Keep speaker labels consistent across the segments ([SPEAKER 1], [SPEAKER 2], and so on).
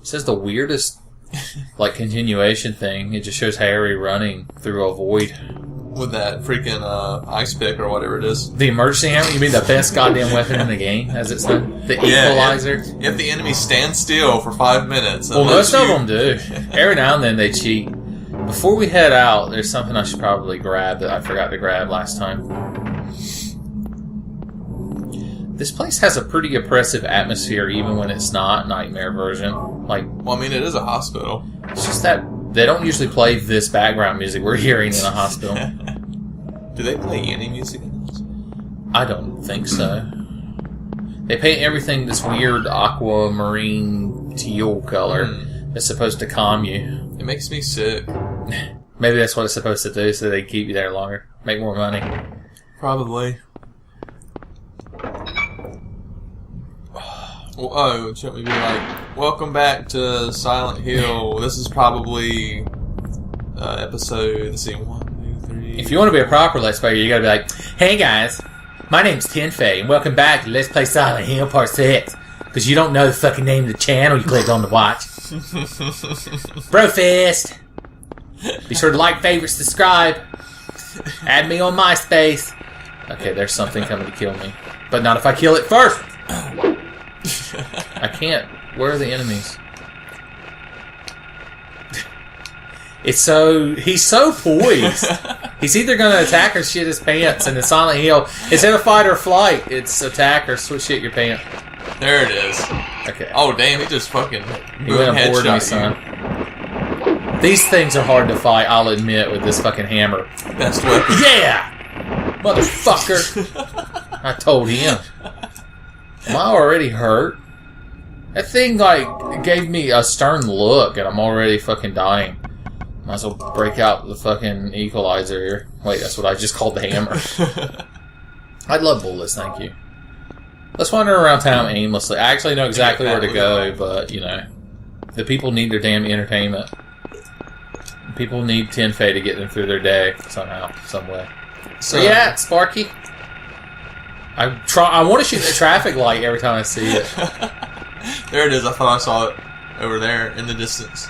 [SPEAKER 1] says the weirdest, like, continuation thing. It just shows Harry running through a void.
[SPEAKER 2] With that freaking ice pick or whatever it is.
[SPEAKER 1] The emergency hammer? You mean the best goddamn weapon in the game, as it said? The equalizer?
[SPEAKER 2] If the enemy stands still for 5 minutes...
[SPEAKER 1] Well, most of them do. Every now and then they cheat. Before we head out, there's something I should probably grab that I forgot to grab last time. This place has a pretty oppressive atmosphere, even when it's not Nightmare version. Like,
[SPEAKER 2] well, I mean, it is a hospital.
[SPEAKER 1] It's just that they don't usually play this background music we're hearing in a hospital.
[SPEAKER 2] Do they play any music in this?
[SPEAKER 1] I don't think so. They paint everything this weird aquamarine teal color that's supposed to calm you.
[SPEAKER 2] It makes me sick.
[SPEAKER 1] Maybe that's what it's supposed to do, so they keep you there longer. Make more money.
[SPEAKER 2] Probably. Oh, should we be like, welcome back to Silent Hill. This is probably episode, let's see, 1, 2, 3...
[SPEAKER 1] If you want to be a proper Let's Player, you gotta be like, hey guys, my name's TENFENITY, and welcome back to Let's Play Silent Hill Part 6. Because you don't know the fucking name of the channel you clicked on to watch. Brofist! Be sure to like, favorite, subscribe. Add me on MySpace. Okay, there's something coming to kill me. But not if I kill it first! I can't. Where are the enemies? He's so poised. He's either going to attack or shit his pants. And in Silent Hill, instead of fight or flight, it's attack or shit your pants.
[SPEAKER 2] There it is.
[SPEAKER 1] Okay.
[SPEAKER 2] Oh, damn, he just fucking
[SPEAKER 1] He went aboard me, son. These things are hard to fight, I'll admit, with this fucking hammer.
[SPEAKER 2] Best weapon.
[SPEAKER 1] Yeah! Motherfucker! I told him. Am I already hurt? That thing, like, gave me a stern look, and I'm already fucking dying. Might as well break out the fucking equalizer here. Wait, that's what I just called the hammer. I'd love bullets, thank you. Let's wander around town aimlessly. I actually know exactly where to go, but, you know, the people need their damn entertainment. People need TENFENITY to get them through their day, somehow, some way. So, yeah, Sparky. I want to shoot the traffic light every time I see it.
[SPEAKER 2] There it is. I thought I saw it over there in the distance.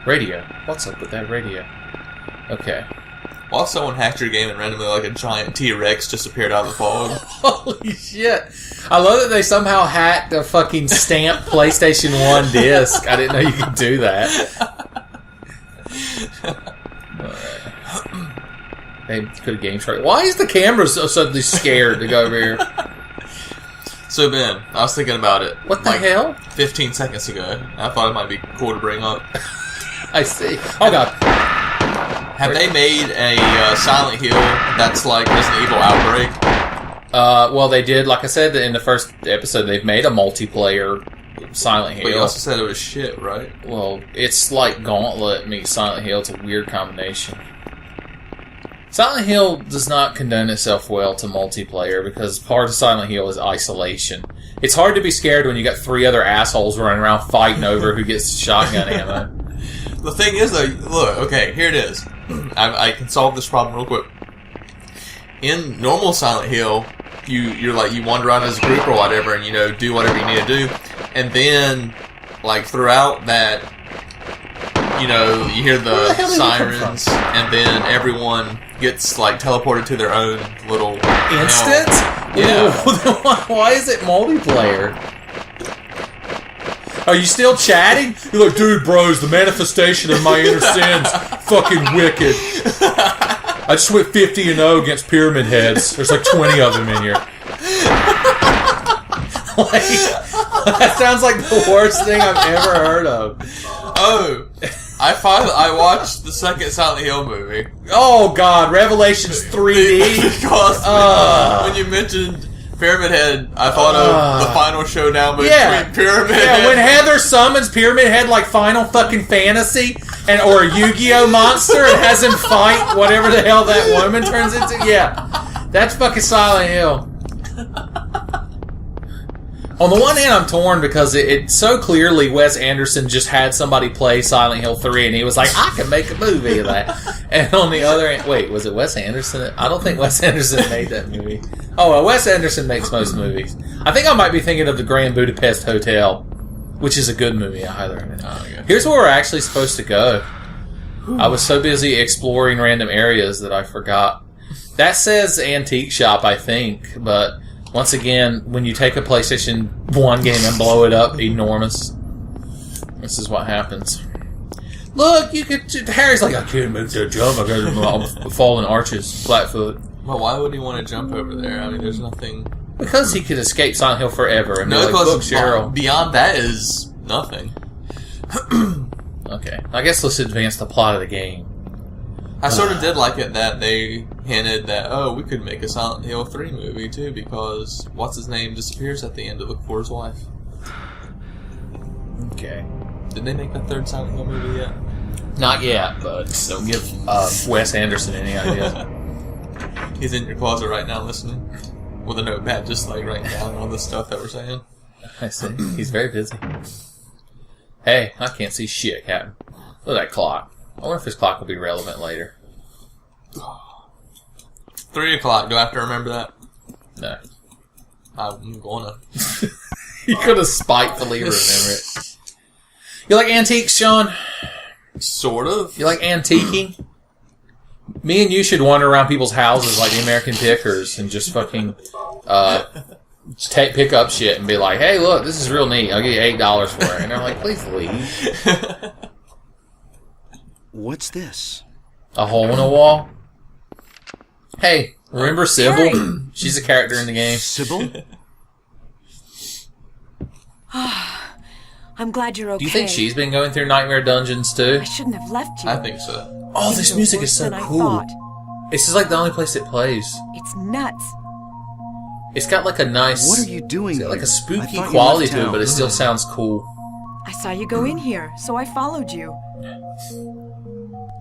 [SPEAKER 1] Radio. What's up with that radio? Okay.
[SPEAKER 2] While someone hacked your game and randomly like a giant T-Rex just appeared out of the fog.
[SPEAKER 1] Holy shit. I love that they somehow hacked a fucking stamped PlayStation 1 disc. I didn't know you could do that. They could have game started. Why is the camera so suddenly scared to go over here?
[SPEAKER 2] So, Ben, I was thinking about it.
[SPEAKER 1] What the hell?
[SPEAKER 2] 15 seconds ago. I thought it might be cool to bring up.
[SPEAKER 1] I see. Oh, God.
[SPEAKER 2] Have they made a Silent Hill that's like Resident Evil Outbreak?
[SPEAKER 1] Well, they did. Like I said, in the first episode, they've made a multiplayer Silent Hill.
[SPEAKER 2] But you also said it was shit, right?
[SPEAKER 1] Well, it's like Gauntlet meets Silent Hill. It's a weird combination. Silent Hill does not condone itself well to multiplayer because part of Silent Hill is isolation. It's hard to be scared when you got 3 other assholes running around fighting over who gets shotgun ammo.
[SPEAKER 2] The thing is, though, look, okay, here it is. I can solve this problem real quick. In normal Silent Hill, you wander around as a group or whatever, and do whatever you need to do, and then like throughout that, you hear the sirens, and then everyone gets like teleported to their own little
[SPEAKER 1] instance.
[SPEAKER 2] Yeah.
[SPEAKER 1] Why is it multiplayer? Are you still chatting? You're like, dude, bros, the manifestation of my inner sin's fucking wicked. I just went 50-0 against Pyramid Heads. There's like 20 of them in here. That sounds like the worst thing I've ever heard of.
[SPEAKER 2] Oh, I watched the second Silent Hill movie.
[SPEAKER 1] Oh God, Revelations 3D.
[SPEAKER 2] Because when you mentioned Pyramid Head, I thought of the final showdown between Pyramid Head.
[SPEAKER 1] Yeah, when Heather summons Pyramid Head like Final fucking Fantasy, or a Yu-Gi-Oh monster and has him fight whatever the hell that woman turns into. Yeah, that's fucking Silent Hill. On the one hand, I'm torn because it so clearly Wes Anderson just had somebody play Silent Hill 3 and he was like, I can make a movie of that. And on the other hand, wait, was it Wes Anderson? I don't think Wes Anderson made that movie. Oh, well, Wes Anderson makes most movies. I think I might be thinking of the Grand Budapest Hotel. which is a good movie. I highly recommend it.
[SPEAKER 2] Oh, okay.
[SPEAKER 1] Here's where we're actually supposed to go. I was so busy exploring random areas that I forgot. That says antique shop, I think, but once again, when you take a PlayStation 1 game and blow it up enormous, this is what happens. Look, you could... Harry's like, I can't make that jump. I got falling arches, flat-foot.
[SPEAKER 2] Well, why would he want to jump over there? I mean, there's nothing...
[SPEAKER 1] Because he could escape Silent Hill forever and be like, look, Cheryl.
[SPEAKER 2] Beyond that is nothing.
[SPEAKER 1] Okay, I guess let's advance the plot of the game.
[SPEAKER 2] I sort of did like it that they hinted that, oh, we could make a Silent Hill 3 movie, too, because what's-his-name disappears at the end of Look For His Wife.
[SPEAKER 1] Okay.
[SPEAKER 2] Did they make the third Silent Hill movie yet?
[SPEAKER 1] Not yet, but don't give Wes Anderson any ideas.
[SPEAKER 2] He's in your closet right now listening. With a notepad, just like writing down all the stuff that we're saying.
[SPEAKER 1] I see. He's very busy. Hey, I can't see shit, Captain. Look at that clock. I wonder if this clock will be relevant later.
[SPEAKER 2] 3 o'clock. Do I have to remember that?
[SPEAKER 1] No.
[SPEAKER 2] I'm gonna.
[SPEAKER 1] You could have spitefully remember it. You like antiques, Sean?
[SPEAKER 2] Sort of.
[SPEAKER 1] You like antiquing? Me and you should wander around people's houses like the American Pickers and just fucking pick up shit and be like, hey, look, this is real neat. I'll give you $8 for it. And they're like, please leave.
[SPEAKER 3] What's this?
[SPEAKER 1] A hole in a wall? Hey, remember Sybil? She's a character in the game.
[SPEAKER 3] Sybil?
[SPEAKER 4] I'm glad you're okay.
[SPEAKER 1] Do you think she's been going through nightmare dungeons too?
[SPEAKER 4] I shouldn't have left you.
[SPEAKER 2] I think so.
[SPEAKER 1] Oh, this music is so cool. This is like the only place it plays.
[SPEAKER 4] It's nuts.
[SPEAKER 1] It's got like a nice...
[SPEAKER 3] What are you doing
[SPEAKER 1] It's got like a
[SPEAKER 3] here?
[SPEAKER 1] spooky
[SPEAKER 3] I thought you
[SPEAKER 1] quality
[SPEAKER 3] left
[SPEAKER 1] to it,
[SPEAKER 3] town.
[SPEAKER 1] but it still sounds cool.
[SPEAKER 4] I saw you go in here, so I followed you.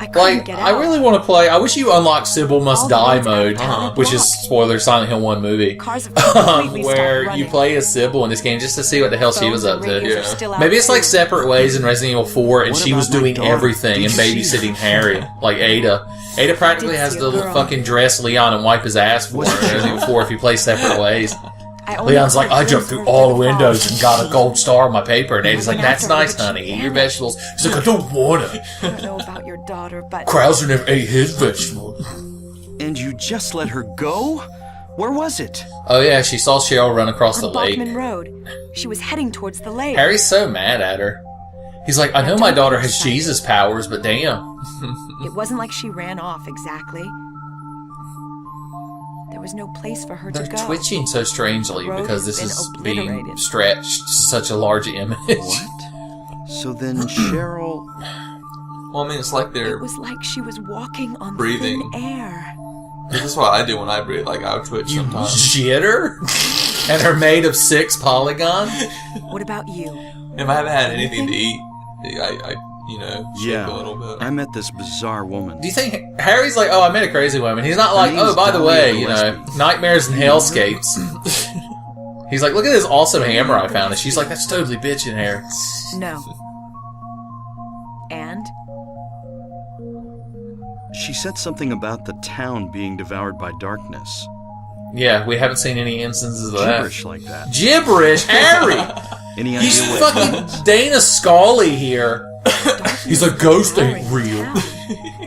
[SPEAKER 4] I couldn't
[SPEAKER 1] Like,
[SPEAKER 4] get out.
[SPEAKER 1] I really want to play... I wish you unlocked Sybil Must
[SPEAKER 4] All the
[SPEAKER 1] Die
[SPEAKER 4] roads out
[SPEAKER 1] mode,
[SPEAKER 4] of town are
[SPEAKER 1] which is,
[SPEAKER 4] blocked.
[SPEAKER 1] spoiler, Silent Hill 1 movie.
[SPEAKER 4] Cars have completely
[SPEAKER 1] where
[SPEAKER 4] stopped
[SPEAKER 1] you
[SPEAKER 4] running.
[SPEAKER 1] play as Sybil in this game just to see what the hell she was up
[SPEAKER 4] Phones and
[SPEAKER 1] to.
[SPEAKER 4] radios are
[SPEAKER 2] Yeah.
[SPEAKER 4] still out
[SPEAKER 1] Maybe it's like
[SPEAKER 4] too.
[SPEAKER 1] Separate Ways in Resident Evil 4, and
[SPEAKER 3] What
[SPEAKER 1] she was
[SPEAKER 3] about my
[SPEAKER 1] doing
[SPEAKER 3] daughter?
[SPEAKER 1] everything and
[SPEAKER 3] Did you see
[SPEAKER 1] babysitting
[SPEAKER 3] her?
[SPEAKER 1] Harry, like Ada. Ada practically
[SPEAKER 4] Did
[SPEAKER 1] has
[SPEAKER 4] see
[SPEAKER 1] to
[SPEAKER 4] a girl.
[SPEAKER 1] fucking dress Leon and wipe his ass for her in Resident Evil 4 if you play Separate Ways.
[SPEAKER 4] I only
[SPEAKER 1] Leon's like,
[SPEAKER 4] had
[SPEAKER 1] I
[SPEAKER 4] room
[SPEAKER 1] jumped
[SPEAKER 4] for
[SPEAKER 1] through
[SPEAKER 4] her
[SPEAKER 1] all
[SPEAKER 4] to
[SPEAKER 1] the
[SPEAKER 4] fall.
[SPEAKER 1] windows and got a gold star on my paper. And Ada's like,
[SPEAKER 4] Moving
[SPEAKER 1] that's
[SPEAKER 4] after her,
[SPEAKER 1] nice,
[SPEAKER 4] but
[SPEAKER 1] honey.
[SPEAKER 4] she
[SPEAKER 1] Eat your
[SPEAKER 4] vanished.
[SPEAKER 1] vegetables. He's like, I don't want to.
[SPEAKER 4] I don't know about your daughter, but
[SPEAKER 1] Krauser never ate his vegetables.
[SPEAKER 3] And you just let her go? Where was it?
[SPEAKER 1] Oh, yeah, she saw Cheryl run across the
[SPEAKER 4] on
[SPEAKER 1] lake.
[SPEAKER 4] Bachman Road. She was heading towards the lake.
[SPEAKER 1] Harry's so mad at her. He's like, I know my daughter has Jesus powers, but damn.
[SPEAKER 4] It wasn't like she ran off exactly. There was no place for her
[SPEAKER 1] They're
[SPEAKER 4] to go.
[SPEAKER 1] twitching so strangely
[SPEAKER 4] The road
[SPEAKER 1] because
[SPEAKER 4] has
[SPEAKER 1] this
[SPEAKER 4] been
[SPEAKER 1] is being
[SPEAKER 4] obliterated.
[SPEAKER 1] stretched to such a large image.
[SPEAKER 3] What? So then Cheryl...
[SPEAKER 2] Well, I mean, it's like they're...
[SPEAKER 4] It was like she was walking on
[SPEAKER 2] Breathing.
[SPEAKER 4] thin air.
[SPEAKER 2] This is what I do when I breathe. Like, I'll twitch sometimes.
[SPEAKER 1] Jitter? And are made of 6 polygons?
[SPEAKER 4] What about you?
[SPEAKER 2] If I haven't had anything to eat, I shake
[SPEAKER 3] Yeah,
[SPEAKER 2] a little bit.
[SPEAKER 3] I met this bizarre woman.
[SPEAKER 1] Do you think Harry's like, oh, I met a crazy woman? He's not like,
[SPEAKER 3] Her name's
[SPEAKER 1] oh, by the
[SPEAKER 3] Dolly
[SPEAKER 1] way,
[SPEAKER 3] Gillespie.
[SPEAKER 1] nightmares and hellscapes. He's like, look at this awesome hammer I found. And she's like, that's totally bitching, Harry.
[SPEAKER 4] No. And?
[SPEAKER 3] She said something about the town being devoured by darkness.
[SPEAKER 1] Yeah, we haven't seen any instances of that.
[SPEAKER 3] Gibberish like that.
[SPEAKER 1] Gibberish, Harry!
[SPEAKER 3] Any idea
[SPEAKER 1] He's
[SPEAKER 3] what it
[SPEAKER 1] fucking
[SPEAKER 3] means?
[SPEAKER 1] Dana Scully here. He's like, ghost ain't
[SPEAKER 4] Devouring
[SPEAKER 1] real.
[SPEAKER 4] town.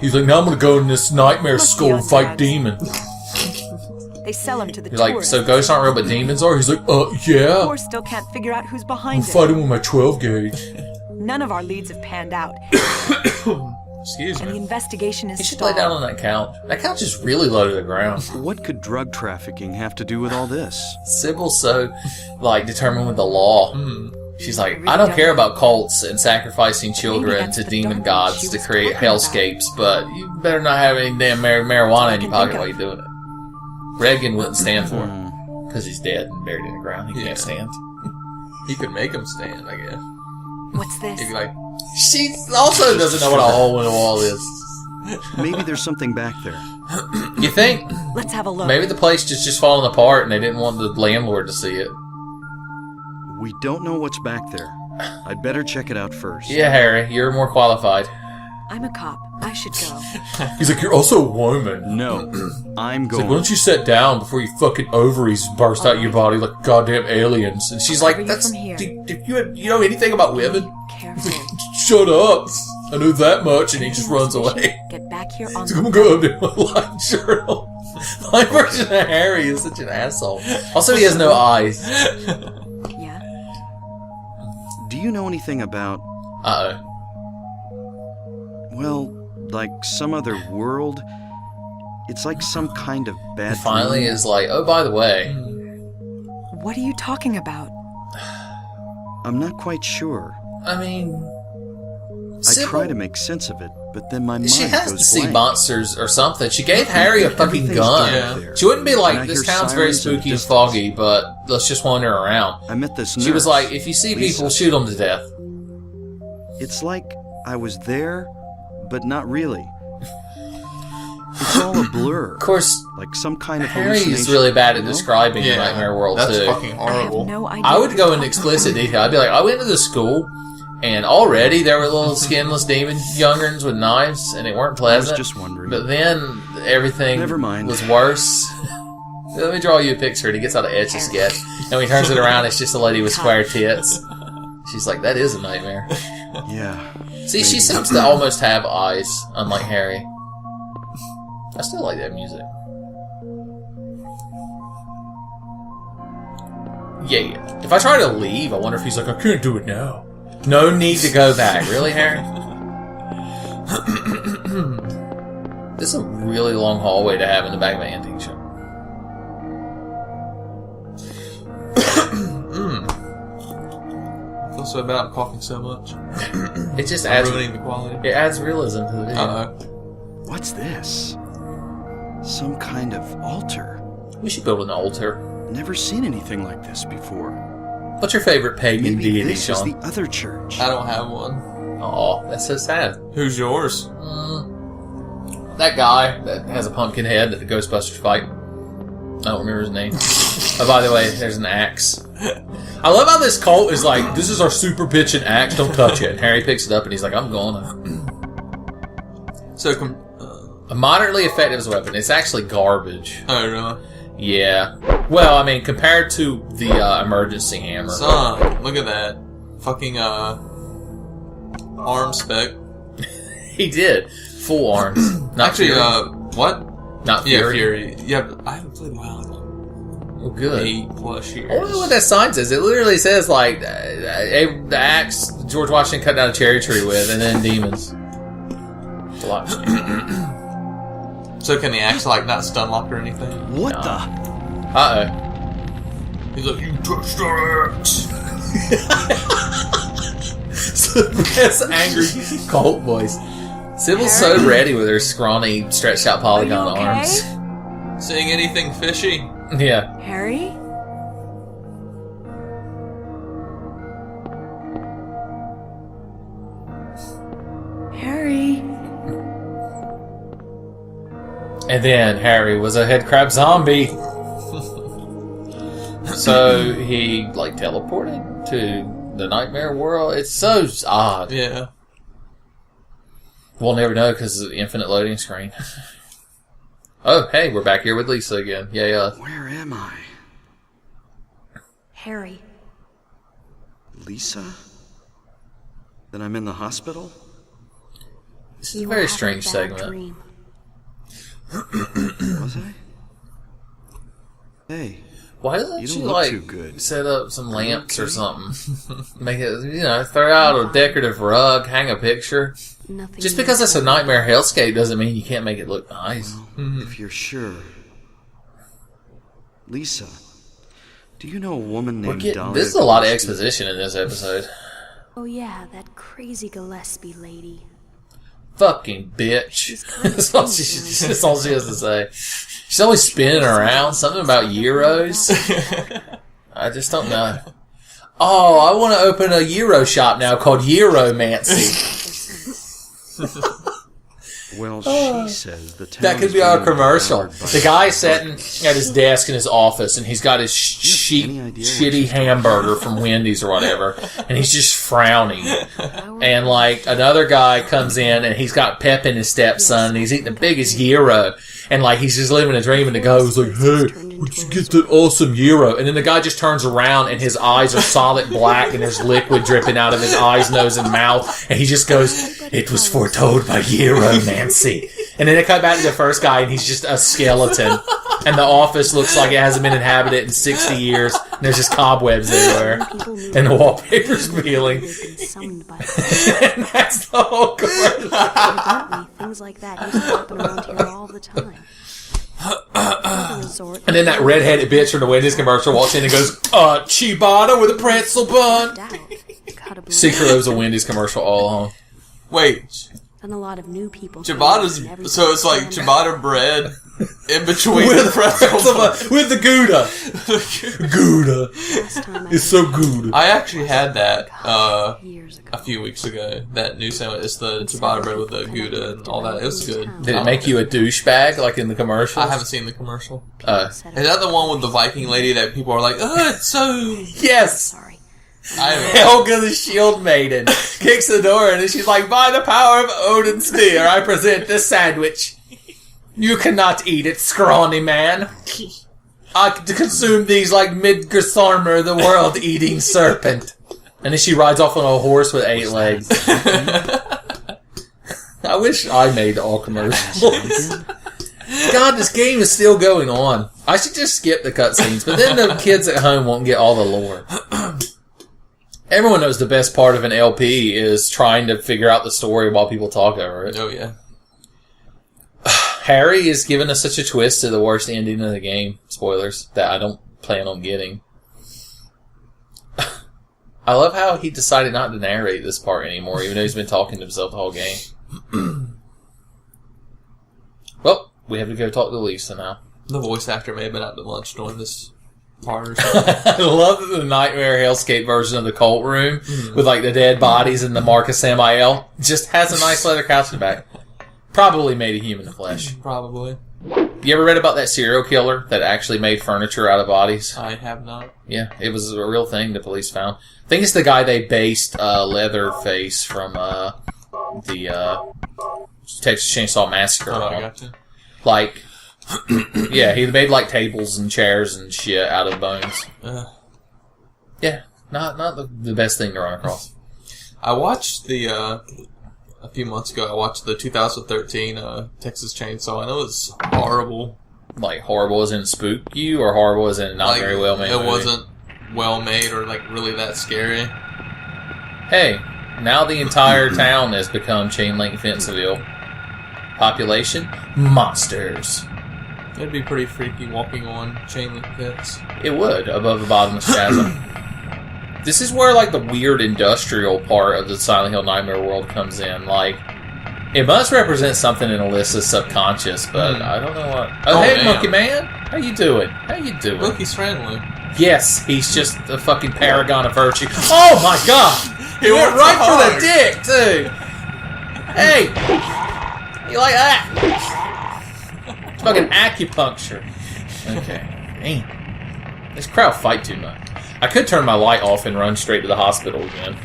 [SPEAKER 1] He's like, now I'm gonna go in this nightmare
[SPEAKER 4] Must be
[SPEAKER 1] skull and
[SPEAKER 4] on
[SPEAKER 1] fight
[SPEAKER 4] drugs.
[SPEAKER 1] demons.
[SPEAKER 4] They sell them to the
[SPEAKER 1] He's like,
[SPEAKER 4] tourists.
[SPEAKER 1] so ghosts aren't real, but demons are? He's like, yeah.
[SPEAKER 4] Or still can't figure out who's
[SPEAKER 1] I'm
[SPEAKER 4] behind it.
[SPEAKER 1] fighting with my 12 gauge.
[SPEAKER 4] None of our leads have panned out,
[SPEAKER 2] Excuse
[SPEAKER 4] and the
[SPEAKER 2] me.
[SPEAKER 4] investigation is
[SPEAKER 1] He should lay
[SPEAKER 4] stalled.
[SPEAKER 1] down on that couch. That couch is really low to the ground.
[SPEAKER 3] What could drug trafficking have to do with all this?
[SPEAKER 1] Sybil's so, like, determined with the law. She's like,
[SPEAKER 4] really
[SPEAKER 1] I don't
[SPEAKER 4] don't
[SPEAKER 1] care
[SPEAKER 4] know.
[SPEAKER 1] about cults and sacrificing children
[SPEAKER 4] that's
[SPEAKER 1] to
[SPEAKER 4] the
[SPEAKER 1] demon
[SPEAKER 4] darkness
[SPEAKER 1] gods
[SPEAKER 4] she
[SPEAKER 1] to
[SPEAKER 4] was
[SPEAKER 1] create
[SPEAKER 4] talking about.
[SPEAKER 1] hellscapes, but you better not have any damn marijuana in your
[SPEAKER 4] I can
[SPEAKER 1] pocket
[SPEAKER 4] think
[SPEAKER 1] while
[SPEAKER 4] of.
[SPEAKER 1] you're doing it. Reagan wouldn't stand for it. Because he's dead and buried in the ground. He
[SPEAKER 2] Yeah.
[SPEAKER 1] can't stand.
[SPEAKER 2] You could make him stand, I guess.
[SPEAKER 4] What's this?
[SPEAKER 2] If you like,
[SPEAKER 1] She also doesn't know what a hole in the wall is.
[SPEAKER 3] Maybe there's something back there.
[SPEAKER 1] You think?
[SPEAKER 4] Let's have a look.
[SPEAKER 1] Maybe the place is just falling apart and they didn't want the landlord to see it.
[SPEAKER 3] We don't know what's back there. I'd better check it out first.
[SPEAKER 1] Yeah, Harry, you're more qualified.
[SPEAKER 4] I'm a cop. I should go.
[SPEAKER 1] He's like, you're also a woman.
[SPEAKER 3] No, I'm
[SPEAKER 1] He's
[SPEAKER 3] going.
[SPEAKER 1] like, why don't you sit down before your fucking ovaries burst out of your body like goddamn aliens? And she's like,
[SPEAKER 4] Cover you
[SPEAKER 1] that's...
[SPEAKER 4] from here.
[SPEAKER 1] You know anything about women?
[SPEAKER 4] Careful.
[SPEAKER 1] Shut up. I know that much. And he just runs away.
[SPEAKER 4] Get back here on
[SPEAKER 1] He's like, I'm gonna go do my live journal. My version of Harry is such an asshole. Also, he has no eyes.
[SPEAKER 4] Yeah?
[SPEAKER 3] Do you know anything about,
[SPEAKER 1] Uh-oh.
[SPEAKER 3] well, like some other world? It's like some kind of bad
[SPEAKER 1] Finally
[SPEAKER 3] dream.
[SPEAKER 1] is like, oh, by the way.
[SPEAKER 4] What are you talking about?
[SPEAKER 3] I'm not quite sure.
[SPEAKER 1] I mean...
[SPEAKER 3] I try to make sense of it, but then my mind
[SPEAKER 1] She has
[SPEAKER 3] goes
[SPEAKER 1] to see
[SPEAKER 3] blank.
[SPEAKER 1] monsters or something. She gave Harry a fucking
[SPEAKER 3] Everything's
[SPEAKER 1] gun.
[SPEAKER 3] dark there.
[SPEAKER 1] She wouldn't be
[SPEAKER 3] And I
[SPEAKER 1] like, this
[SPEAKER 3] hear
[SPEAKER 1] town's very
[SPEAKER 3] sirens in the
[SPEAKER 1] spooky and
[SPEAKER 3] distance.
[SPEAKER 1] foggy, but let's just wander around.
[SPEAKER 3] I met this nurse.
[SPEAKER 1] She was like, if you see
[SPEAKER 3] Lisa.
[SPEAKER 1] people, shoot them to death.
[SPEAKER 3] It's like I was there, but not really. It's all a blur.
[SPEAKER 1] Of course,
[SPEAKER 3] Like some kind of
[SPEAKER 1] Harry's
[SPEAKER 3] hallucination,
[SPEAKER 1] really bad at
[SPEAKER 3] you know?
[SPEAKER 1] describing
[SPEAKER 2] Yeah,
[SPEAKER 1] Nightmare World
[SPEAKER 2] that's
[SPEAKER 1] too.
[SPEAKER 2] fucking
[SPEAKER 4] I have
[SPEAKER 2] horrible.
[SPEAKER 4] no idea.
[SPEAKER 1] I would
[SPEAKER 4] what
[SPEAKER 1] go
[SPEAKER 4] you're
[SPEAKER 1] into
[SPEAKER 4] talking
[SPEAKER 1] explicit
[SPEAKER 4] about.
[SPEAKER 1] detail. I'd be like, I went to the school, and already there were little skinless demon youngerns with knives, and it weren't
[SPEAKER 3] I was
[SPEAKER 1] pleasant.
[SPEAKER 3] just wondering.
[SPEAKER 1] But then everything
[SPEAKER 3] Never mind.
[SPEAKER 1] was worse. Let me draw you a picture. And he gets out an etch a sketch, and when he turns it around, it's just a lady with square tits. She's like, that is a nightmare.
[SPEAKER 3] Yeah.
[SPEAKER 1] See, she seems to almost have eyes, unlike Harry. I still like that music. Yeah. If I try to leave, I wonder if he's like, I can't do it now. No need to go back. Really, Harry? This is a really long hallway to have in the back of an antique shop.
[SPEAKER 2] I feel so bad I'm coughing so much.
[SPEAKER 1] It just
[SPEAKER 2] I'm
[SPEAKER 1] adds
[SPEAKER 2] ruining the quality.
[SPEAKER 1] it adds realism to the video.
[SPEAKER 2] Uh-oh.
[SPEAKER 3] What's this? Some kind of altar.
[SPEAKER 1] We should build an altar.
[SPEAKER 3] Never seen anything like this before.
[SPEAKER 1] What's your favorite pagan
[SPEAKER 3] Maybe
[SPEAKER 1] deity,
[SPEAKER 3] this is
[SPEAKER 1] Sean?
[SPEAKER 3] the other church.
[SPEAKER 2] I don't have one.
[SPEAKER 1] Aw, that's so sad.
[SPEAKER 2] Who's yours?
[SPEAKER 1] That guy that has a pumpkin head that the Ghostbusters fight. I don't remember his name. Oh, by the way, there's an axe. I love how this cult is like, this is our super bitchin' axe, don't touch it. And Harry picks it up and he's like, I'm gonna.
[SPEAKER 2] So,
[SPEAKER 1] A moderately effective as a weapon. It's actually garbage.
[SPEAKER 2] oh, really?
[SPEAKER 1] Yeah. Well, I mean, compared to the emergency hammer.
[SPEAKER 2] Son, look at that. Fucking, arm spec.
[SPEAKER 1] He did. Full arms. Not
[SPEAKER 2] Actually,
[SPEAKER 1] Fury.
[SPEAKER 2] what?
[SPEAKER 1] Not
[SPEAKER 2] Yeah,
[SPEAKER 1] Fury.
[SPEAKER 2] Fury. Yeah, but I haven't played WoW in
[SPEAKER 1] Oh, good.
[SPEAKER 2] 8+ years.
[SPEAKER 1] I wonder what that sign says. It literally says, like, the axe George Washington cut down a cherry tree with, and then demons. It's a lot.
[SPEAKER 2] So can the axe, like, not stun lock or anything?
[SPEAKER 3] What
[SPEAKER 1] No.
[SPEAKER 3] the?
[SPEAKER 1] Uh-oh.
[SPEAKER 2] He's like, you touched our axe!
[SPEAKER 1] That's angry cult voice. Sybil's so ready with her scrawny, stretched out polygon
[SPEAKER 4] Are you okay?
[SPEAKER 1] arms.
[SPEAKER 2] Seeing anything fishy?
[SPEAKER 1] Yeah.
[SPEAKER 4] Harry? Harry?
[SPEAKER 1] And then Harry was a head crab zombie. So he, like, teleported to the nightmare world. It's so odd.
[SPEAKER 2] Yeah.
[SPEAKER 1] We'll never know because of the infinite loading screen. Oh, hey, we're back here with Lisa again. Yeah.
[SPEAKER 3] Where am I?
[SPEAKER 4] Harry.
[SPEAKER 3] Lisa? Then I'm in the hospital?
[SPEAKER 1] This is a very strange segment.
[SPEAKER 4] Dream.
[SPEAKER 3] Was I? Hey,
[SPEAKER 1] Why doesn't
[SPEAKER 3] You
[SPEAKER 1] she,
[SPEAKER 3] don't look
[SPEAKER 1] like,
[SPEAKER 3] too good.
[SPEAKER 1] set up some lamps or
[SPEAKER 3] okay?
[SPEAKER 1] something? Make it, throw out a decorative rug, hang a picture.
[SPEAKER 4] Nothing.
[SPEAKER 1] Just because it's a nightmare hellscape doesn't mean you can't make it look nice.
[SPEAKER 3] if you're sure. Lisa, do you know a woman named Dahlia?
[SPEAKER 1] This is a lot of
[SPEAKER 3] Gillespie?
[SPEAKER 1] exposition in this episode.
[SPEAKER 5] Oh yeah, that crazy Gillespie lady.
[SPEAKER 1] Fucking bitch. That's all that's all she has to say. She's always spinning around. Something about Euros. I just don't know. Oh, I want to open a Euro shop now called Gyromancy.
[SPEAKER 3] Well, she says the town
[SPEAKER 1] That could
[SPEAKER 3] is
[SPEAKER 1] be our
[SPEAKER 3] being
[SPEAKER 1] commercial.
[SPEAKER 3] devoured by
[SPEAKER 1] The guy sitting at his desk in his office, and he's got his
[SPEAKER 3] any idea what
[SPEAKER 1] shitty
[SPEAKER 3] she's talking
[SPEAKER 1] hamburger from Wendy's or whatever, and he's just frowning. And like another guy comes in, and he's got Pep in his stepson, and he's eating the biggest gyro, and like he's just living a dream. And the guy was like, "Hey, where'd you get that awesome gyro?" And then the guy just turns around, and his eyes are solid black, and there's liquid dripping out of his eyes, nose, and mouth, and he just goes, "It was foretold by Gyromancy." And then they cut back to the first guy, and he's just a skeleton. And the office looks like it hasn't been inhabited in 60 years. And there's just cobwebs everywhere. And the wallpaper's peeling. And that's the whole commercial.
[SPEAKER 5] Evidently, things like that used to happen around here all the time.
[SPEAKER 1] And then that redheaded bitch from the Wendy's commercial walks in and goes, ciabatta with a pretzel bun. Secret was a Wendy's commercial all along.
[SPEAKER 2] Wait,
[SPEAKER 5] And a lot of new people.
[SPEAKER 2] ciabatta's so it's like ciabatta bread in between
[SPEAKER 1] With
[SPEAKER 2] the pretzel bun.
[SPEAKER 1] with the Gouda. Gouda. It's so good.
[SPEAKER 2] I actually had that
[SPEAKER 5] Years ago.
[SPEAKER 2] a few weeks ago. That new sandwich. It's the ciabatta bread with the Gouda and all that. It was good.
[SPEAKER 1] Did it make you a douchebag like in the commercial?
[SPEAKER 2] I haven't seen the commercial.
[SPEAKER 1] Is
[SPEAKER 2] Is that the one with the Viking lady that people are like, oh, it's so...
[SPEAKER 1] Yes.
[SPEAKER 5] Sorry.
[SPEAKER 2] I haven't...
[SPEAKER 1] Helga the Shield Maiden kicks the door and she's like, "By the power of Odin's spear, I present this sandwich. You cannot eat it, scrawny man. I could consume these like Midgardsormr, the world-eating serpent." And then she rides off on a horse with 8 legs. I wish I made all commercials. God, this game is still going on. I should just skip the cutscenes, but then the kids at home won't get all the lore. Everyone knows the best part of an LP is trying to figure out the story while people talk over it.
[SPEAKER 2] Oh, yeah.
[SPEAKER 1] Harry is giving us such a twist to the worst ending of the game, spoilers, that I don't plan on getting. I love how he decided not to narrate this part anymore, even though he's been talking to himself the whole game. Well, we have to go talk to Lisa now.
[SPEAKER 2] The voice actor may have been out to lunch during this part or something.
[SPEAKER 1] I love the Nightmare Hellscape version of the Cult Room with like the dead bodies and the Mark of Samael. Just has a nice leather couch in the back. Probably made of human flesh.
[SPEAKER 2] Probably.
[SPEAKER 1] You ever read about that serial killer that actually made furniture out of bodies?
[SPEAKER 2] I have not.
[SPEAKER 1] Yeah, it was a real thing the police found. I think it's the guy they based Leatherface from the Texas Chainsaw Massacre
[SPEAKER 2] Oh,
[SPEAKER 1] on.
[SPEAKER 2] I got you.
[SPEAKER 1] Like, yeah, he made like tables and chairs and shit out of bones. Yeah, not the best thing to run across.
[SPEAKER 2] I watched a few months ago, I watched the 2013 Texas Chainsaw, and it was horrible.
[SPEAKER 1] Like, horrible as in spook you, or horrible as in not
[SPEAKER 2] Like,
[SPEAKER 1] very well made?
[SPEAKER 2] It wasn't well made or like really that scary.
[SPEAKER 1] Hey, now the entire town has become chain link Fenceville. Population? Monsters.
[SPEAKER 2] It'd be pretty freaky walking on chain link fence.
[SPEAKER 1] It would, above the bottomless chasm. This is where, like, the weird industrial part of the Silent Hill Nightmare world comes in. Like, it must represent something in Alyssa's subconscious, but I don't know what. Oh, hey,
[SPEAKER 2] man.
[SPEAKER 1] Monkey Man! How you doing? How you doing?
[SPEAKER 2] Monkey's friendly.
[SPEAKER 1] Yes, he's just a fucking paragon of virtue. Oh, my God!
[SPEAKER 2] He
[SPEAKER 1] He went
[SPEAKER 2] went
[SPEAKER 1] right for
[SPEAKER 2] hard.
[SPEAKER 1] the dick, too! Hey! You like that? It's fucking acupuncture. Okay. Damn. This crowd fight too much. I could turn my light off and run straight to the hospital again.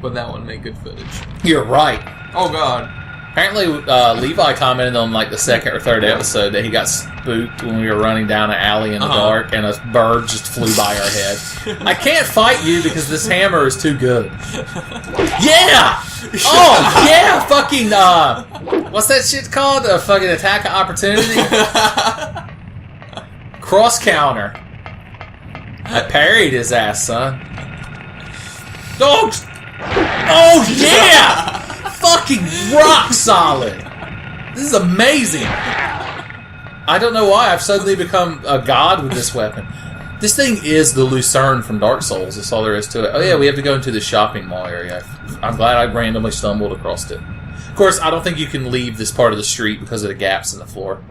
[SPEAKER 2] But that one made good footage.
[SPEAKER 1] You're right.
[SPEAKER 2] Oh god.
[SPEAKER 1] Apparently, Levi commented on like the second or third episode that he got spooked when we were running down an alley in the dark and a bird just flew by our head. I can't fight you because this hammer is too good. Yeah! Oh, yeah! Fucking, what's that shit called? A fucking attack of opportunity? Cross counter. I parried his ass, son. Dogs! Oh, yeah! Fucking rock solid! This is amazing! I don't know why I've suddenly become a god with this weapon. This thing is the Lucerne from Dark Souls. That's all there is to it. Oh yeah, we have to go into the shopping mall area. I'm glad I randomly stumbled across it. Of course, I don't think you can leave this part of the street because of the gaps in the floor.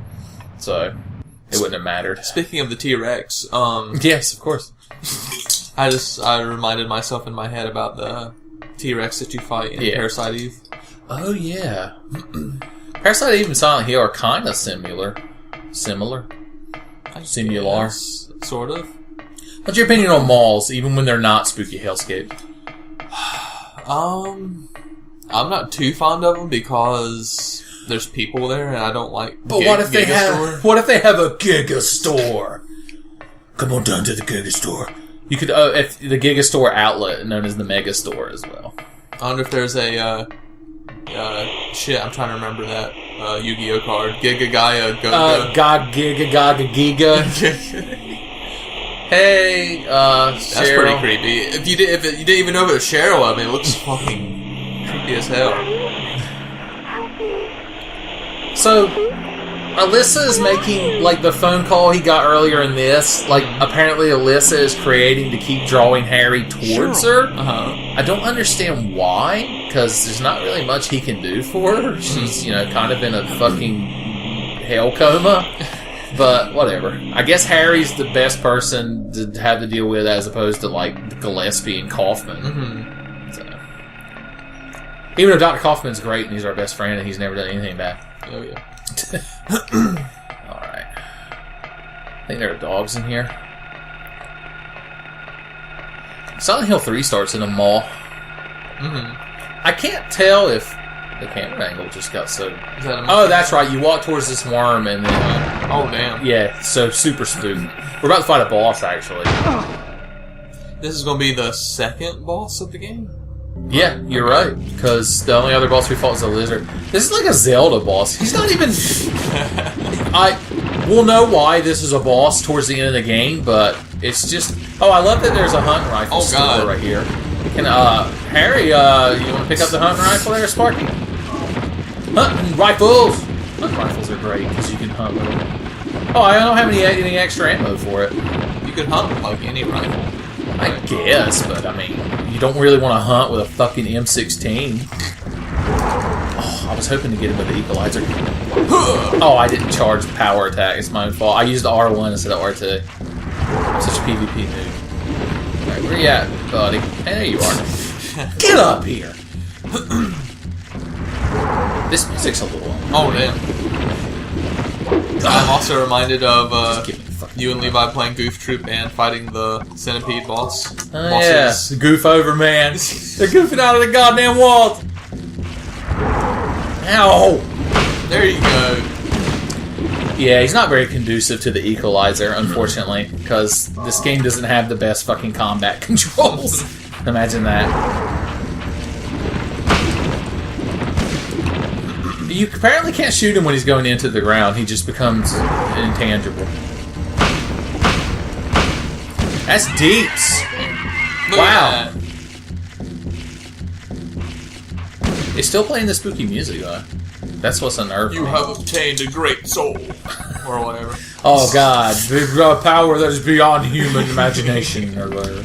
[SPEAKER 1] So, it wouldn't have mattered.
[SPEAKER 2] Speaking of the T-Rex,
[SPEAKER 1] Yes, of course.
[SPEAKER 2] I reminded myself in my head about the T-Rex that you fight in Parasite Eve.
[SPEAKER 1] Oh yeah. Parasite and even Silent Hill are kind of similar. Similar.
[SPEAKER 2] Yes, sort of.
[SPEAKER 1] What's your opinion on malls, even when they're not spooky hellscape?
[SPEAKER 2] I'm not too fond of them because there's people there, and I don't like.
[SPEAKER 1] But what if they have? What if they have a Giga Store? Come on down to the Giga Store. You could, if the Giga Store outlet, known as the Mega Store, as well.
[SPEAKER 2] I wonder if there's a shit. I'm trying to remember that Yu-Gi-Oh card. Giga Gaia Go.
[SPEAKER 1] God Giga Gaga Giga. Hey,
[SPEAKER 2] That's
[SPEAKER 1] Cheryl.
[SPEAKER 2] pretty creepy. If you didn't even know if it was Cheryl, I mean, it looks fucking creepy as hell.
[SPEAKER 1] So, Alyssa is making, like, the phone call he got earlier in this. Like, apparently Alyssa is creating to keep drawing Harry towards her. I don't understand why, because there's not really much he can do for her. She's, kind of in a fucking hell coma. But, whatever. I guess Harry's the best person to have to deal with as opposed to, like, Gillespie and Kaufman. So, even though Dr. Kaufman's great and he's our best friend and he's never done anything bad.
[SPEAKER 2] Oh, yeah.
[SPEAKER 1] Alright. I think there are dogs in here. Silent Hill 3 starts in a mall. I can't tell if the camera angle just got so... that's right. You walk towards this worm and then...
[SPEAKER 2] oh, damn.
[SPEAKER 1] Yeah, so super spooky. We're about to fight a boss, actually.
[SPEAKER 2] This is going to be the second boss of the game?
[SPEAKER 1] Yeah, you're right. Because the only other boss we fought was a lizard. This is like a Zelda boss. He's not even... We'll know why this is a boss towards the end of the game, but it's just... Oh, I love that there's a hunting rifle store right here. Can, Harry, you want to pick up the hunting rifle there, Sparky? Hunting rifles! Hunting rifles are great, because you can hunt with them. Oh, I don't have any extra ammo for it.
[SPEAKER 2] You could hunt with, like, any rifle.
[SPEAKER 1] I guess, but, I mean, you don't really want to hunt with a fucking M16. Oh, I was hoping to get him with the equalizer. Oh, I didn't charge the power attack. It's my own fault. I used R1 instead of R2. I'm such a PvP noob. Alright, where you at, buddy? Hey, there you are. Get up here! This music's a little...
[SPEAKER 2] Oh, damn. I'm also reminded of you and Levi playing Goof Troop and fighting the Centipede boss.
[SPEAKER 1] Oh, yeah. The goof over, man. They're goofing out of the goddamn walls. Ow!
[SPEAKER 2] There you go.
[SPEAKER 1] Yeah, he's not very conducive to the equalizer, unfortunately, because this game doesn't have the best fucking combat controls. Imagine that. You apparently can't shoot him when he's going into the ground. He just becomes intangible. That's deeps.
[SPEAKER 2] Look
[SPEAKER 1] Wow. It's still playing the spooky music, though. That's what's unnerving.
[SPEAKER 2] You have obtained a great soul. Or whatever.
[SPEAKER 1] Oh god, the power that is beyond human imagination, or whatever.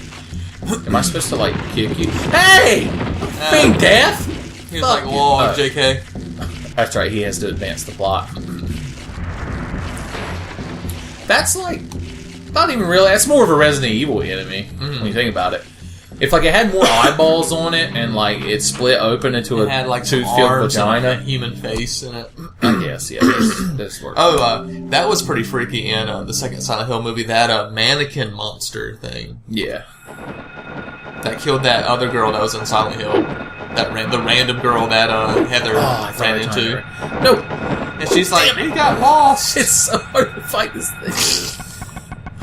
[SPEAKER 1] Am I supposed to, like, kick you? Hey! Being deaf?
[SPEAKER 2] He's like, whoa, JK.
[SPEAKER 1] That's right, he has to advance the plot. That's like... Not even really. That's more of a Resident Evil enemy, when you think about it. If, like, it had more eyeballs on it, and, like, it split open into a
[SPEAKER 2] had, like,
[SPEAKER 1] tooth-filled vagina.
[SPEAKER 2] And a human face in it.
[SPEAKER 1] I guess, yeah. This works.
[SPEAKER 2] Oh, that was pretty freaky in the second Silent Hill movie. That mannequin monster thing.
[SPEAKER 1] Yeah.
[SPEAKER 2] That killed that other girl that was in Silent Hill. The random girl that Heather ran into.
[SPEAKER 1] No!
[SPEAKER 2] And she's like, we got lost!
[SPEAKER 1] It's so hard to fight this thing.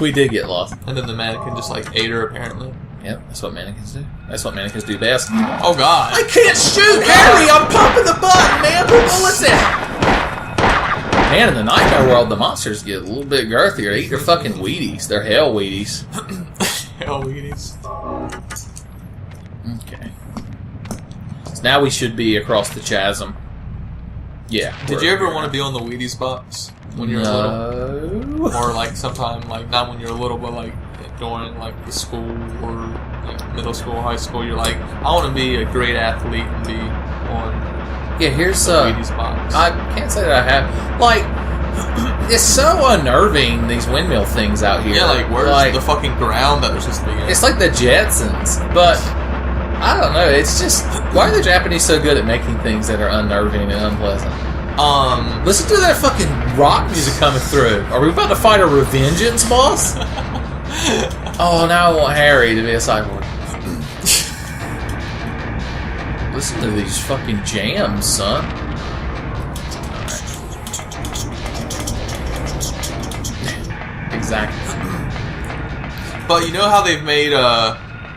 [SPEAKER 1] We did get lost.
[SPEAKER 2] And then the mannequin just, like, ate her, apparently.
[SPEAKER 1] Yep, that's what mannequins do. That's what mannequins do best.
[SPEAKER 2] Oh, God.
[SPEAKER 1] I can't shoot! Harry, I'm pumping the button, man! Put bullets in! Man, in the Nightmare World, the monsters get a little bit girthier. They eat their fucking Wheaties. They're hell Wheaties.
[SPEAKER 2] Hell Wheaties.
[SPEAKER 1] Okay. So now we should be across the chasm. Yeah.
[SPEAKER 2] Did you ever want to be on the Wheaties box when you were little? Or, like, sometime, like, not when you're little, but, like, during, like, the school or, like, middle school, high school, you're like, I want to be a great athlete and be on
[SPEAKER 1] here's
[SPEAKER 2] the Wheaties box.
[SPEAKER 1] I can't say that I have. Like, it's so unnerving, these windmill things out here.
[SPEAKER 2] Yeah, like, where's
[SPEAKER 1] like,
[SPEAKER 2] the fucking ground that they're supposed to be in?
[SPEAKER 1] It's like the Jetsons, but I don't know. It's just, why are the Japanese so good at making things that are unnerving and unpleasant? Listen to that fucking rock music coming through. Are we about to fight a revengeance boss? Oh, now I want Harry to be a cyborg. Listen to these fucking jams, son. Exactly.
[SPEAKER 2] But you know how they've made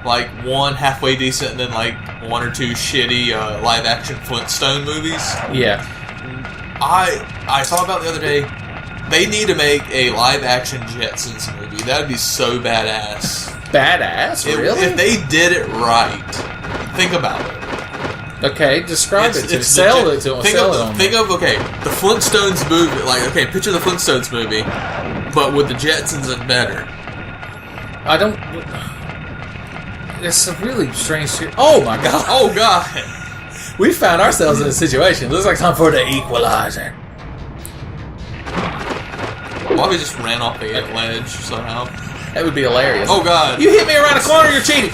[SPEAKER 2] like one halfway decent and then like one or two shitty live action Flintstone movies?
[SPEAKER 1] Yeah.
[SPEAKER 2] I thought about the other day, they need to make a live action Jetsons movie. That'd be so badass.
[SPEAKER 1] Badass? Really?
[SPEAKER 2] If they did it right. Think about it.
[SPEAKER 1] Okay, describe it to
[SPEAKER 2] Think of
[SPEAKER 1] the
[SPEAKER 2] Flintstones movie. Like, okay, picture the Flintstones movie, but with the Jetsons and better.
[SPEAKER 1] I don't. It's a really strange. Oh my god!
[SPEAKER 2] Oh god!
[SPEAKER 1] We found ourselves in a situation. Looks like time for the equalizer.
[SPEAKER 2] Why we just ran off the ledge somehow?
[SPEAKER 1] That would be hilarious.
[SPEAKER 2] Oh god!
[SPEAKER 1] You hit me around the corner. You're cheating.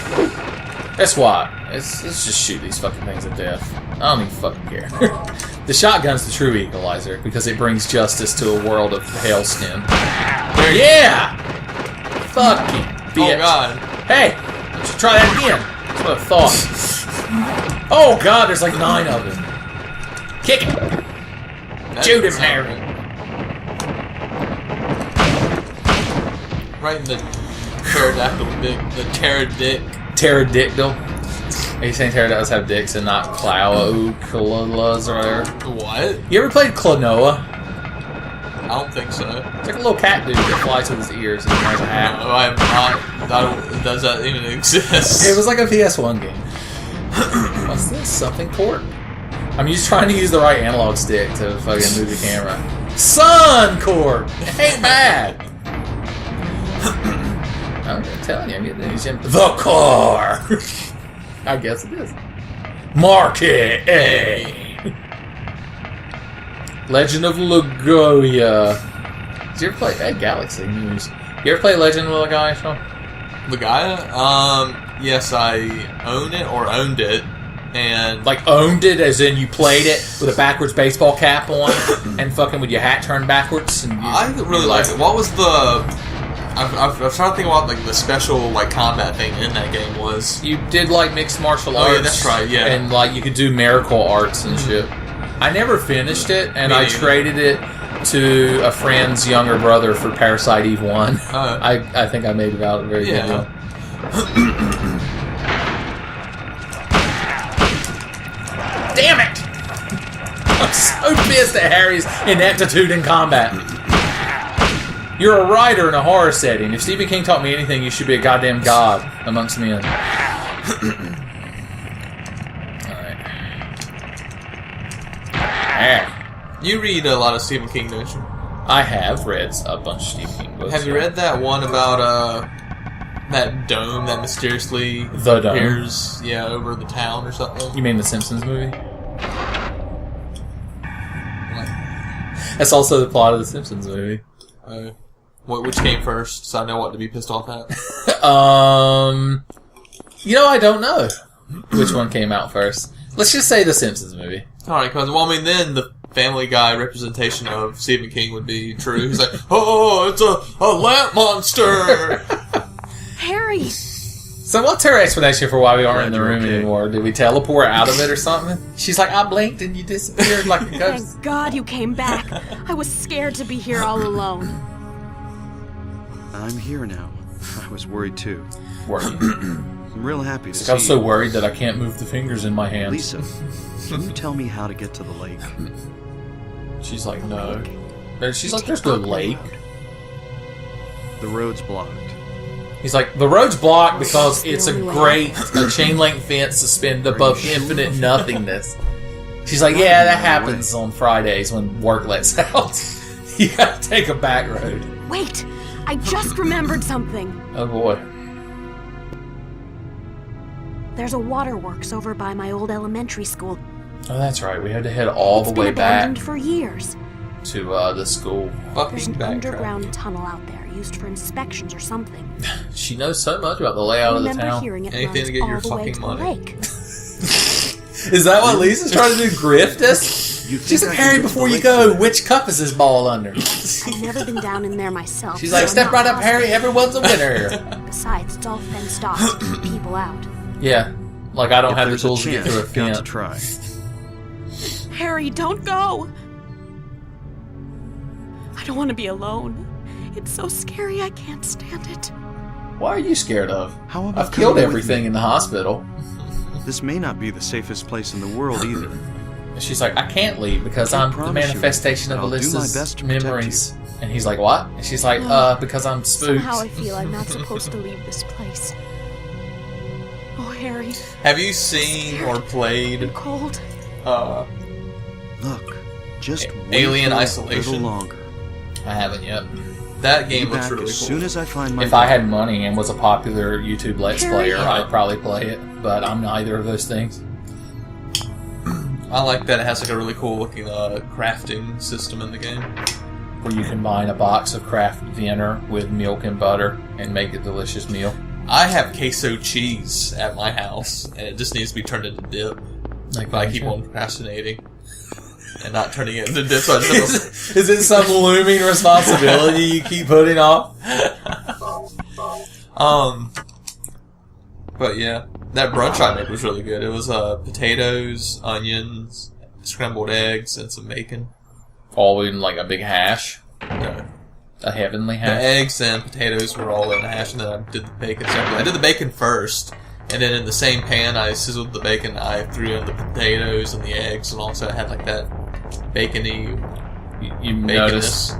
[SPEAKER 1] That's why. Let's just shoot these fucking things to death. I don't even fucking care. The shotgun's the true equalizer because it brings justice to a world of hailskin. Yeah! Fucking bitch.
[SPEAKER 2] Oh god.
[SPEAKER 1] Hey! You should try that again. That's what I thought. Oh god, there's like 9 of them. Kick it! Shoot him, Harry!
[SPEAKER 2] Right in the pterodactyl dick. The pterodic.
[SPEAKER 1] Pterodactyl. Are you saying pterodactyls have dicks and not cloaculas or whatever?
[SPEAKER 2] What?
[SPEAKER 1] You ever played Klonoa?
[SPEAKER 2] I don't think so.
[SPEAKER 1] It's like a little cat dude that flies with his ears and he has a hat.
[SPEAKER 2] No, I am not. Does that even exist?
[SPEAKER 1] It was like a PS1 game. What's this? Something court? I'm just trying to use the right analog stick to fucking move the camera. Sun Court! It ain't bad! I'm telling you, I'm getting these in the car! I guess it is. Market A! Legend of Lagoya. Did you ever play Galaxy News? You ever play Legend of Lagoya, Sean?
[SPEAKER 2] Lagoya? Yes, I own it or owned it, and
[SPEAKER 1] like owned it, as in you played it with a backwards baseball cap on, and fucking with your hat turned backwards. And
[SPEAKER 2] I really liked it. What was the? I'm trying to think about like the special like combat thing in that game was.
[SPEAKER 1] You did like mixed martial arts.
[SPEAKER 2] Oh yeah, that's right. Yeah,
[SPEAKER 1] and like you could do miracle arts and shit. I never finished it, and I traded it to a friend's younger brother for Parasite Eve 1. I think I made it out very good. Damn it! I'm so pissed at Harry's ineptitude in combat. You're a writer in a horror setting. If Stephen King taught me anything, you should be a goddamn god amongst men.
[SPEAKER 2] You read a lot of Stephen King, don't you?
[SPEAKER 1] I have read a bunch of Stephen King books.
[SPEAKER 2] Have you read that one about that dome that mysteriously appears over the town or something?
[SPEAKER 1] You mean the Simpsons movie? That's also the plot of the Simpsons movie.
[SPEAKER 2] Which came first, so I know what to be pissed off at?
[SPEAKER 1] You know, I don't know which one came out first. Let's just say the Simpsons movie.
[SPEAKER 2] Alright, because, well, I mean, then the Family Guy representation of Stephen King would be true. He's like, oh, it's a lamp monster!
[SPEAKER 5] Harry!
[SPEAKER 1] So what's her explanation for why we aren't in the room anymore? Did we teleport out of it or something? She's like, I blinked and you disappeared like a ghost.
[SPEAKER 5] Thank God you came back. I was scared to be here all alone.
[SPEAKER 3] I'm here now. I was worried too.
[SPEAKER 1] Worried?
[SPEAKER 3] I'm real happy to see you.
[SPEAKER 1] I'm so worried that I can't move the fingers in my hands.
[SPEAKER 3] Lisa, can you tell me how to get to the lake?
[SPEAKER 1] She's like, no. She's like, there's no lake.
[SPEAKER 3] The road's blocked.
[SPEAKER 1] He's like, the road's blocked because it's a chain link fence suspended above infinite nothingness. She's like, yeah, that happens on Fridays when work lets out. You gotta take a back road.
[SPEAKER 5] Wait, I just remembered something.
[SPEAKER 1] Oh boy.
[SPEAKER 5] There's a waterworks over by my old elementary school.
[SPEAKER 1] Oh, that's right. We had to head all the way back.
[SPEAKER 5] It's been abandoned for years.
[SPEAKER 1] To the school.
[SPEAKER 5] There's an underground tunnel out there used for inspections or something.
[SPEAKER 1] She knows so much about the layout of the town.
[SPEAKER 2] Anything to get your fucking money.
[SPEAKER 1] Is that what Lisa's trying to do? Grift us? She's like, Harry, before you go, which cup is this ball under?
[SPEAKER 5] I've never been down in there myself.
[SPEAKER 1] She's like,
[SPEAKER 5] so
[SPEAKER 1] step
[SPEAKER 5] I'm
[SPEAKER 1] right
[SPEAKER 5] not
[SPEAKER 1] up, Harry. Everyone's a winner here.
[SPEAKER 5] Besides, it's all fenced off to keep people out.
[SPEAKER 1] Yeah. Like, I don't have the
[SPEAKER 3] If there's
[SPEAKER 1] tools
[SPEAKER 3] a
[SPEAKER 1] to get through a
[SPEAKER 3] chance, got to
[SPEAKER 1] fence.
[SPEAKER 3] try.
[SPEAKER 4] Harry, don't go! I don't want to be alone. It's so scary, I can't stand it.
[SPEAKER 1] What are you scared of?
[SPEAKER 3] How about
[SPEAKER 1] I've killed
[SPEAKER 3] coming with
[SPEAKER 1] everything
[SPEAKER 3] me?
[SPEAKER 1] in the hospital.
[SPEAKER 3] This may not be the safest place in the world either.
[SPEAKER 1] And she's like, I can't leave because
[SPEAKER 3] I
[SPEAKER 1] I'm
[SPEAKER 3] can't
[SPEAKER 1] the
[SPEAKER 3] promise you,
[SPEAKER 1] manifestation of
[SPEAKER 3] but I'll do my
[SPEAKER 1] Alyssa's
[SPEAKER 3] best to protect
[SPEAKER 1] memories. And he's like, what? And she's like, because I'm spooked.
[SPEAKER 4] Somehow I feel I'm not supposed to leave this place. Oh, Harry,
[SPEAKER 2] Have you seen or played
[SPEAKER 4] I'm cold.
[SPEAKER 3] Look, just wait
[SPEAKER 2] Alien
[SPEAKER 3] for a
[SPEAKER 2] Isolation?
[SPEAKER 3] little longer.
[SPEAKER 1] I haven't yet.
[SPEAKER 2] that
[SPEAKER 3] Be
[SPEAKER 2] game looks
[SPEAKER 3] back
[SPEAKER 2] really
[SPEAKER 3] as
[SPEAKER 2] cool?
[SPEAKER 3] soon as I find my.
[SPEAKER 1] If I had money and was a popular YouTube Let's
[SPEAKER 4] Harry.
[SPEAKER 1] Player, I'd probably play it. But I'm neither of those things.
[SPEAKER 2] I like that it has like a really cool looking crafting system in the game.
[SPEAKER 1] Where you combine a box of Kraft dinner with milk and butter and make a delicious meal.
[SPEAKER 2] I have queso cheese at my house, and it just needs to be turned into dip.
[SPEAKER 1] Like
[SPEAKER 2] But I keep on procrastinating and not turning it into dip. So I just
[SPEAKER 1] Is it some looming responsibility you keep putting off?
[SPEAKER 2] But yeah, that brunch I made was really good. It was potatoes, onions, scrambled eggs, and some bacon.
[SPEAKER 1] All in like a big hash.
[SPEAKER 2] No.
[SPEAKER 1] A heavenly
[SPEAKER 2] The
[SPEAKER 1] hash.
[SPEAKER 2] eggs and potatoes were all in a hash, and then I did the bacon separately. I did the bacon first, and then in the same pan I sizzled the bacon. I threw in the potatoes and the eggs, and also I had like that bacony
[SPEAKER 1] You notice,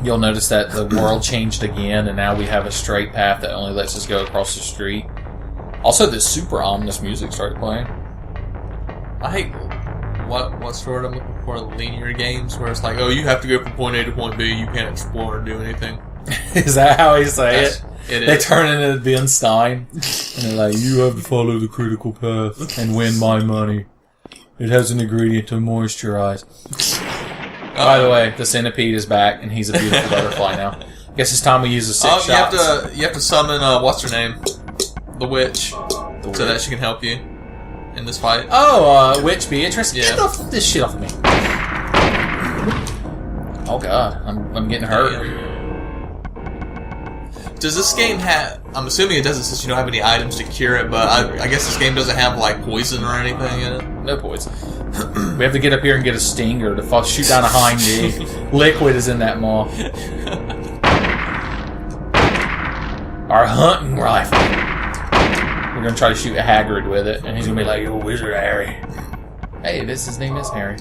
[SPEAKER 1] you'll notice that the world changed again, and now we have a straight path that only lets us go across the street. Also, this super ominous music started playing.
[SPEAKER 2] I hate what's the word I'm looking for? Linear games where it's like, oh, you have to go from point A to point B. You can't explore or do anything.
[SPEAKER 1] Is that how he say it?
[SPEAKER 2] It
[SPEAKER 1] They
[SPEAKER 2] is.
[SPEAKER 1] turn into Ben Stein, and they're like, "You have to follow the critical path and win my money. It has an ingredient to moisturize." By the way, the centipede is back, and he's a beautiful butterfly now. Guess it's time we use the six shots.
[SPEAKER 2] You have to summon what's her name, the witch, so that
[SPEAKER 1] witch?
[SPEAKER 2] she can help you in this fight.
[SPEAKER 1] Witch Beatrice,
[SPEAKER 2] Yeah.
[SPEAKER 1] get this shit off of me. Oh god, I'm getting hurt.
[SPEAKER 2] Does this game have... I'm assuming it doesn't since you don't have any items to cure it, but I guess this game doesn't have, like, poison or anything in it.
[SPEAKER 1] No poison. We have to get up here and get a stinger to shoot down a hind dig. Liquid is in that maw. Our hunting rifle. We're gonna try to shoot a Haggard with it, and he's gonna be like, "You're a wizard, Harry." Hey, his name is Harry.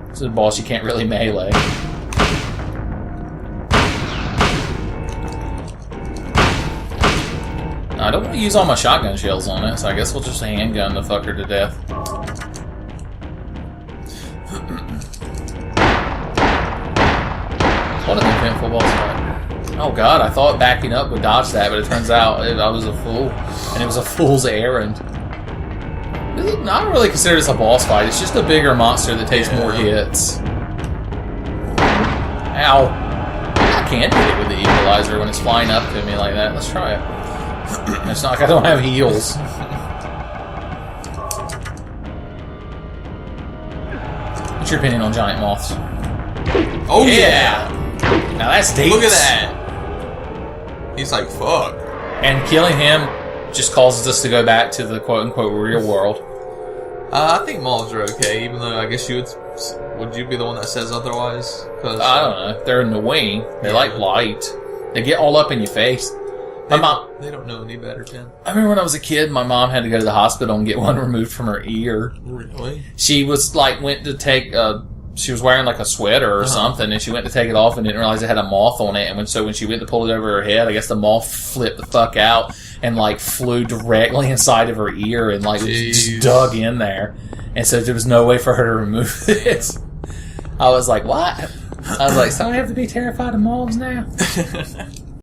[SPEAKER 1] This is a boss you can't really melee. I don't want to use all my shotgun shells on it, so I guess we'll just handgun the fucker to death. What an eventful boss fight. Oh god, I thought backing up would dodge that, but it turns out I was a fool. And it was a fool's errand. I don't really consider this a boss fight, it's just a bigger monster that takes more hits. Ow. I can't hit it with the equalizer when it's flying up to me like that. Let's try it. It's not like I don't have heals. What's your opinion on giant moths?
[SPEAKER 2] Oh, yeah!
[SPEAKER 1] Now that's deep.
[SPEAKER 2] Look at that! He's like, fuck.
[SPEAKER 1] And killing him just causes us to go back to the quote-unquote real world.
[SPEAKER 2] I think moths are okay, even though I guess you would you be the one that says otherwise? 'Cause,
[SPEAKER 1] I don't know. They're in the wing. They like light. They get all up in your face. My mom...
[SPEAKER 2] They don't know any better, Tim.
[SPEAKER 1] I remember when I was a kid, my mom had to go to the hospital and get one removed from her ear.
[SPEAKER 2] Really?
[SPEAKER 1] She was like, went to take, she was wearing like a sweater or something, and she went to take it off and didn't realize it had a moth on it. And when she went to pull it over her head, I guess the moth flipped the fuck out and like flew directly inside of her ear and like just dug in there. And so there was no way for her to remove this. I was like, what? I was like, so I have to be terrified of moths now?